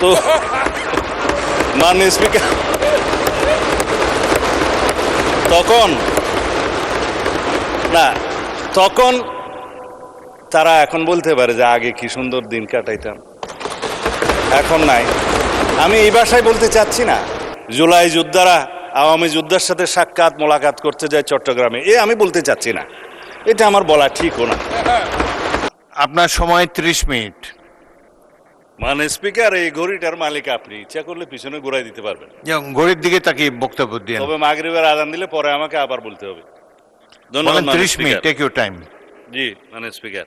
তো মাননীয় স্পিকার তখন তারা এখন বলতে পারে যে আগে কি সুন্দর দিন কাটাইতাম, এখন নাই। আমি এই ভাষায় বলতে চাচ্ছি না জুলাই যোদ্ধারা আওয়ামী যোদ্ধার সাথে সাক্ষাৎ মোলাকাত করতে যায় চট্টগ্রামে, আমি বলতে চাচ্ছি না, এটা আমার বলা ঠিকও না। আপনার সময় 30 মিনিট। মানে স্পিকার, এই ঘড়িটার মালিক আপনি, ইচ্ছা করলে পিছনে ঘুরাই দিতে পারবেন। ঘড়ির দিকে তাকিয়ে বক্তব্য দিয়ে তবে মাগরিবের আজান দিলে পরে আমাকে আবার বলতে হবে। ধন্যবাদ। 30 মিনিট, টেক ইউর টাইম। জি মানে স্পিকার,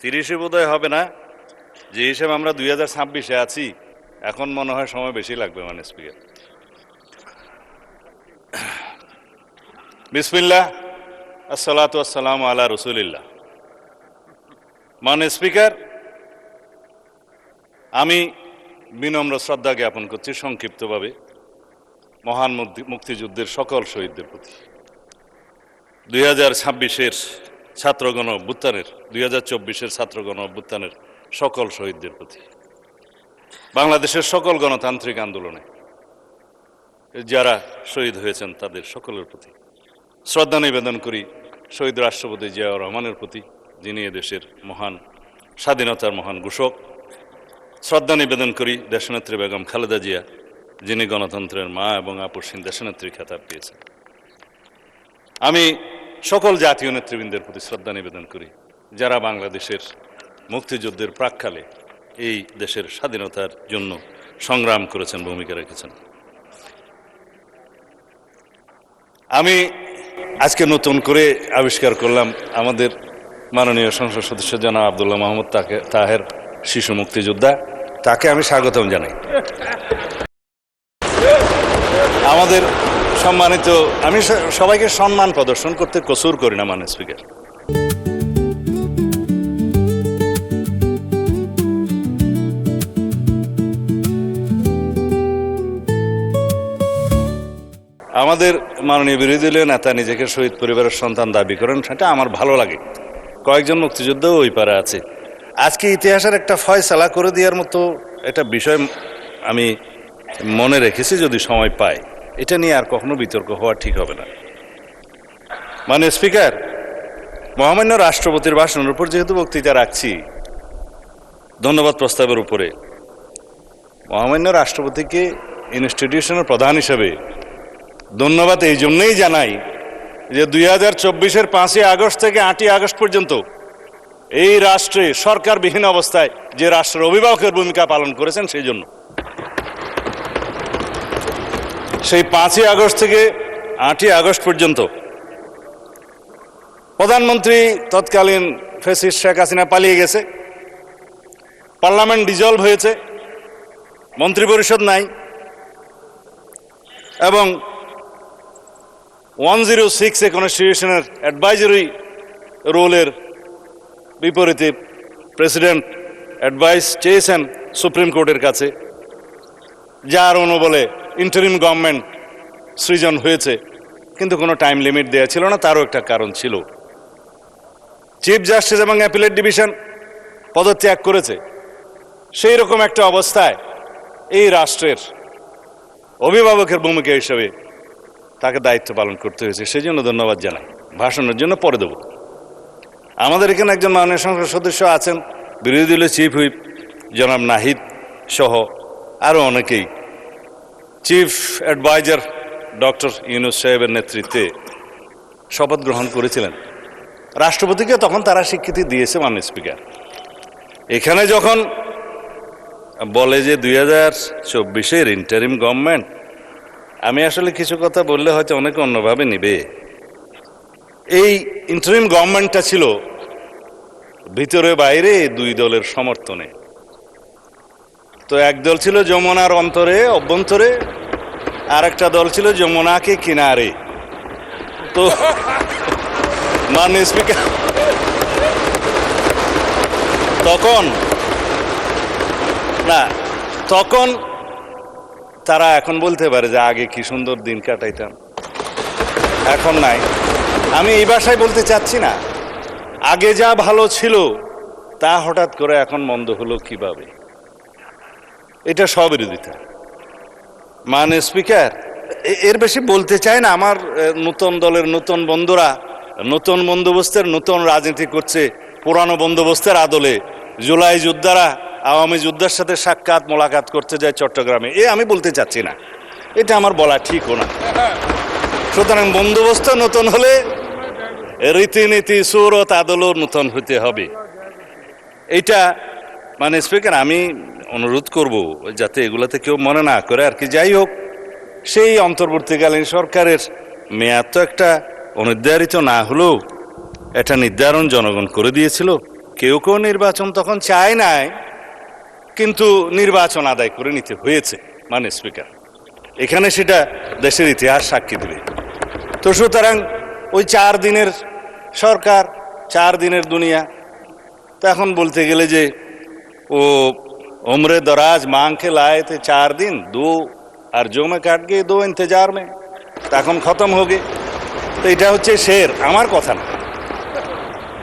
30-এ বোধহয় হবে না, যে হিসেবে আমরা 2026-এ আছি, এখন মনে হয় সময় বেশি লাগবে। মানে স্পিকার, বিসমিল্লাহ, আসসালাতু আসসালামু আলা রাসূলিল্লাহ। মানে স্পিকার, আমি বিনম্র শ্রদ্ধা জ্ঞাপন করছি সংক্ষিপ্তভাবে মহান মুক্তিযুদ্ধের সকল শহীদদের প্রতি, 2026-এর ছাত্রগণ অভ্যুত্থানের, 2024-এর ছাত্রগণ অভ্যুত্থানের সকল শহীদদের প্রতি, বাংলাদেশের সকল গণতান্ত্রিক আন্দোলনে যারা শহীদ হয়েছেন তাদের সকলের প্রতি শ্রদ্ধা নিবেদন করি। শহীদ রাষ্ট্রপতি জিয়াউর রহমানের প্রতি, যিনি এদেশের মহান স্বাধীনতার মহান ঘোষক। শ্রদ্ধা নিবেদন করি দেশনেত্রী বেগম খালেদা জিয়া, যিনি গণতন্ত্রের মা এবং আপসহীন দেশনেত্রী খেতাব পেয়েছেন। আমি সকল জাতীয় নেতৃবৃন্দের প্রতি শ্রদ্ধা নিবেদন করি, যারা বাংলাদেশের মুক্তিযুদ্ধের প্রাক্কালে এই দেশের স্বাধীনতার জন্য সংগ্রাম করেছেন, ভূমিকা রেখেছেন। আমি আজকে নতুন করে আবিষ্কার করলাম আমাদের মাননীয় সংসদ সদস্য জনাব আব্দুল্লাহ মাহমুদ তাহের, শিশু মুক্তিযোদ্ধা, তাকে আমি স্বাগতম জানাই। আমাদের সম্মানিত, আমি সবাইকে সম্মান প্রদর্শন করতে কসুর করি না মাননীয় স্পিকার। আমাদের মাননীয় বিরোধী দলীয় নেতা নিজেকে শহীদ পরিবারের সন্তান দাবি করেন, সেটা আমার ভালো লাগে। কয়েকজন মুক্তিযোদ্ধাও ওই পারে আছে। আজকে ইতিহাসের একটা ফয়সালা করে দেওয়ার মতো একটা বিষয় আমি মনে রেখেছি, যদি সময় পাই এটা নিয়ে আর কখনো বিতর্ক হওয়া ঠিক হবে না। মানে স্পিকার, মহামান্য রাষ্ট্রপতির ভাষণের উপর যেহেতু বক্তৃতা রাখছি, ধন্যবাদ প্রস্তাবের উপরে, মহামান্য রাষ্ট্রপতিকে ইনস্টিটিউশনের প্রধান হিসেবে ধন্যবাদ এই জন্যই জানাই যে 2024-এর 5ই আগস্ট থেকে 8ই আগস্ট পর্যন্ত এই রাষ্ট্রে সরকারবিহীন অবস্থায় যে রাষ্ট্রের অভিভাবকের ভূমিকা পালন করেছেন, সেই জন্য সেই 5ই আগস্ট থেকে 8ই আগস্ট পর্যন্ত প্রধানমন্ত্রী তৎকালীন ফ্যাসিস্ট শেখ হাসিনা পালিয়ে গেছে, পার্লামেন্ট ডিজলভ হয়েছে, মন্ত্রিপরিষদ নাই, এবং 106 কনস্টিটিউশনের অ্যাডভাইজারি রোলের বিপরীতে প্রেসিডেন্ট অ্যাডভাইস চেয়েছেন সুপ্রিম কোর্টের কাছে, যার অনুবলে ইন্টারিম গভর্নমেন্ট সৃজন হয়েছে, কিন্তু কোনো টাইম লিমিট দেওয়া ছিল না। তারও একটা কারণ ছিল, চিফ জাস্টিস এবং অ্যাপিলেট ডিভিশন পদত্যাগ করেছে। সেই রকম একটা অবস্থায় এই রাষ্ট্রের অভিভাবকের ভূমিকা হিসেবে তাকে দায়িত্ব পালন করতে হয়েছে, সেই জন্য ধন্যবাদ জানাই। ভাষণের জন্য পরে দেব। আমাদের এখানে একজন মাননীয় সংসদ সদস্য আছেন, বিরোধী দলীয় চিফ হুইপ জনাব নাহিদ সহ আরও অনেকেই চিফ অ্যাডভাইজার ডক্টর ইউনূস সাহেবের নেতৃত্বে শপথ গ্রহণ করেছিলেন। রাষ্ট্রপতিকে তখন তারা স্বীকৃতি দিয়েছে। মাননীয় স্পিকার, এখানে যখন বলে যে 2024-এর ইন্টারিম গভর্নমেন্ট, আমি আসলে কিছু কথা বললে হয়তো অনেকে অন্যভাবে নিবে। এই ইন্টারিম গভর্নমেন্টটা ছিল ভিতরে বাইরে দুই দলের সমর্থনে। তো এক দল ছিল যমুনার অভ্যন্তরে, আর একটা দল ছিল যমুনাকে কিনারে। তো মাননীয় স্পিকার, তখন তারা এখন বলতে পারে যে আগে কি সুন্দর দিন কাটাইতাম, এখন নাই। আমি এই ভাষায় বলতে চাচ্ছি না আগে যা ভালো ছিল তা হঠাৎ করে এখন মন্দ হলো কিভাবে। এটা স্ববিরোধিতা। মানে স্পিকার, এর বেশি বলতে চাই না। আমার নতুন দলের নতুন বন্ধুরা নতুন বন্দোবস্তের নতুন রাজনীতি করছে, পুরানো বন্দোবস্তের আদলে জুলাই যোদ্ধারা আওয়ামী যোদ্ধার সাথে সাক্ষাৎ মোলাকাত করতে যায় চট্টগ্রামে, আমি বলতে চাচ্ছি না, এটা আমার বলা ঠিকও না। সুতরাং বন্দোবস্ত নতুন হলে রীতিনীতি সুরত আদলও নতুন হতে হবে। এইটা মানে স্পিকার, আমি অনুরোধ করব যাতে এগুলাতে কেউ মনে না করে আর কি। যাই হোক, সেই অন্তর্বর্তীকালীন সরকারের মেয়াদ তো একটা অনির্ধারিত না হলেও এটা নির্ধারণ জনগণ করে দিয়েছিল। কেউ কেউ নির্বাচন তখন চায় নাই, কিন্তু নির্বাচন আদায় করে নিতে হয়েছে। মানে স্পিকার, এখানে সেটা দেশের ইতিহাস সাক্ষী দেবে। তো সুতরাং ওই 4 দিনের সরকার, 4 দিনের দুনিয়া। তো এখন বলতে গেলে যে ও उम्र दराज मांग के लाए थे 4 दिन, 2 अर्जों में काट गए, 2 इंतजार में, तो এখন খতম हो गए। তো এটা হচ্ছে শের, আমার কথা না।